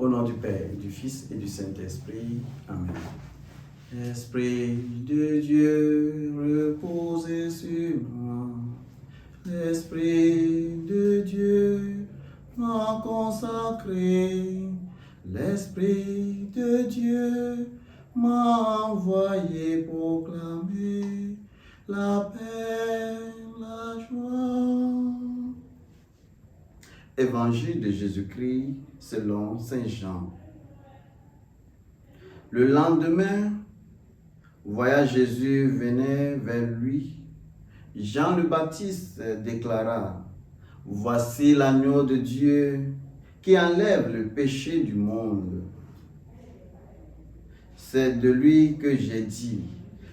Au nom du Père, du Fils et du Saint-Esprit. Amen. Esprit de Dieu, reposez sur moi. L'Esprit de Dieu m'a consacré. L'Esprit de Dieu m'a envoyé proclamer la paix, la joie. Évangile de Jésus-Christ selon Saint Jean. Le lendemain, voyant Jésus venait vers lui, Jean le Baptiste déclara: Voici l'agneau de Dieu qui enlève le péché du monde. C'est de lui que j'ai dit: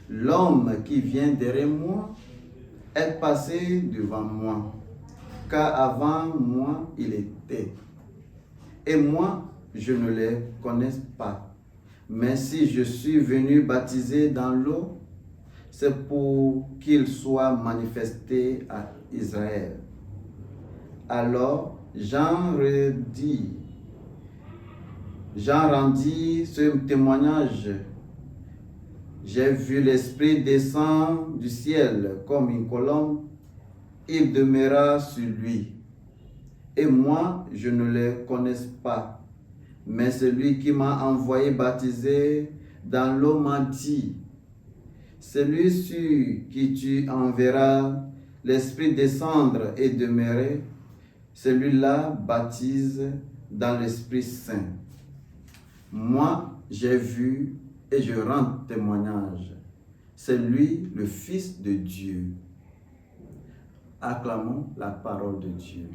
L'homme qui vient derrière moi est passé devant moi, car avant moi il était. Et moi, je ne les connais pas. Mais si je suis venu baptiser dans l'eau, c'est pour qu'il soit manifesté à Israël. Alors Jean rendit ce témoignage: J'ai vu l'Esprit descendre du ciel comme une colombe, il demeura sur lui. Et moi, je ne le connais pas. Mais celui qui m'a envoyé baptiser dans l'eau m'a dit: Celui sur qui tu enverras l'Esprit descendre et demeurer, celui-là baptise dans l'Esprit Saint. Moi, j'ai vu et je rends témoignage. C'est lui le Fils de Dieu. Acclamons la parole de Dieu.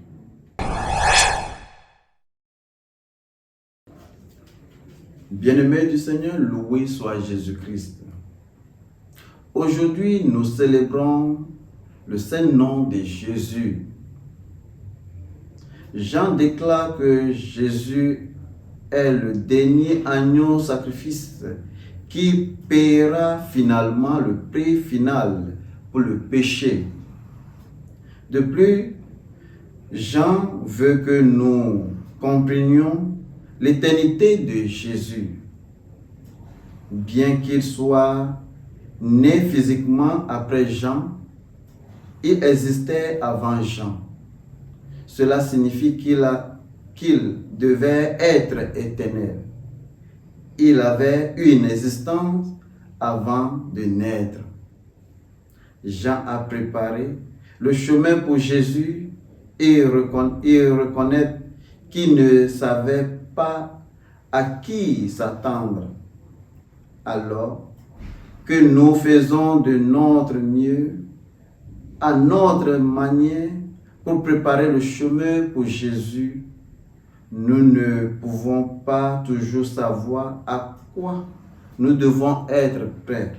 Bien-aimés du Seigneur, loué soit Jésus-Christ. Aujourd'hui, nous célébrons le saint nom de Jésus. Jean déclare que Jésus est le dernier agneau sacrifice qui paiera finalement le prix final pour le péché. De plus, Jean veut que nous comprenions l'éternité de Jésus. Bien qu'il soit né physiquement après Jean, il existait avant Jean. Cela signifie qu'il devait être éternel. Il avait eu une existence avant de naître. Jean a préparé le chemin pour Jésus et reconnaît qu'il ne savait pas à qui s'attendre. Alors que nous faisons de notre mieux, à notre manière, pour préparer le chemin pour Jésus, nous ne pouvons pas toujours savoir à quoi nous devons être prêts.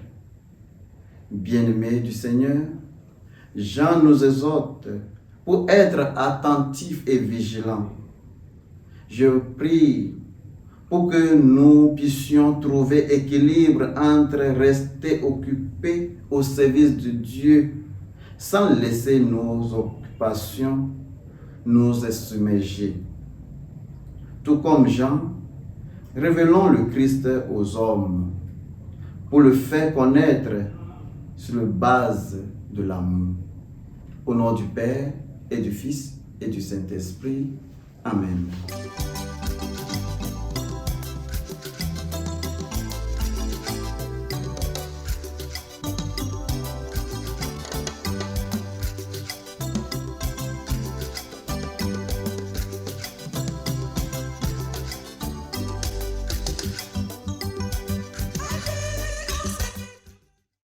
Bien-aimés du Seigneur, Jean nous exhorte pour être attentifs et vigilants. Je prie pour que nous puissions trouver équilibre entre rester occupés au service de Dieu sans laisser nos occupations nous submerger. Tout comme Jean, révélons le Christ aux hommes pour le faire connaître sur la base de l'amour. Au nom du Père et du Fils et du Saint-Esprit. Amen.